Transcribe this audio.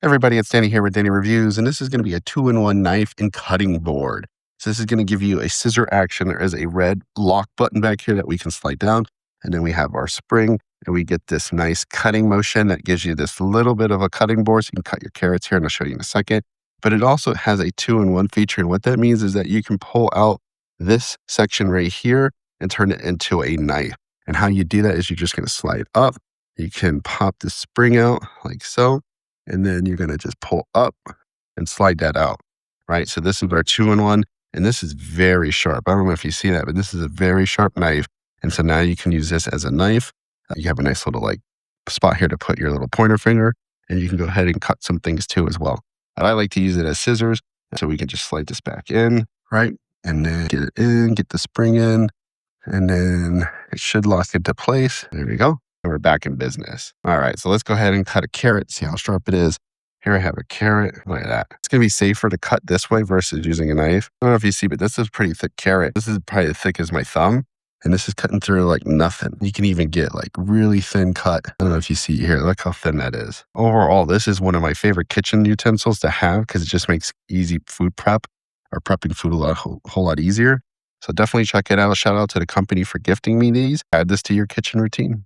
Everybody, it's Danny here with Danny Reviews, and this is going to be a 2-in-1 knife and cutting board. So this is going to give you a scissor action. There is a red lock button back here that we can slide down, and then we have our spring, and we get this nice cutting motion that gives you this little bit of a cutting board, so you can cut your carrots here, and I'll show you in a second. But it also has a 2-in-1 feature, and what that means is that you can pull out this section right here and turn it into a knife. And how you do that is you're just going to slide up. You can pop the spring out like so. And then you're going to just pull up and slide that out, right? So this is our 2-in-1, and this is very sharp. I don't know if you see that, but this is a very sharp knife. And so now you can use this as a knife. You have a nice little spot here to put your little pointer finger, and you can go ahead and cut some things too as well. And I like to use it as scissors. So we can just slide this back in, right? And then get it in, get the spring in, and then it should lock into place. There we go. We're back in business. All right, so let's go ahead and cut a carrot, see how sharp it is. Here I have a carrot. Look at that. It's going to be safer to cut this way versus using a knife. I don't know if you see, but this is a pretty thick carrot. This is probably as thick as my thumb, and this is cutting through like nothing. You can even get like really thin cut. I don't know if you see here. Look how thin that is. Overall, this is one of my favorite kitchen utensils to have because it just makes easy food prep or prepping food a whole lot easier. So definitely check it out. Shout out to the company for gifting me these. Add this to your kitchen routine.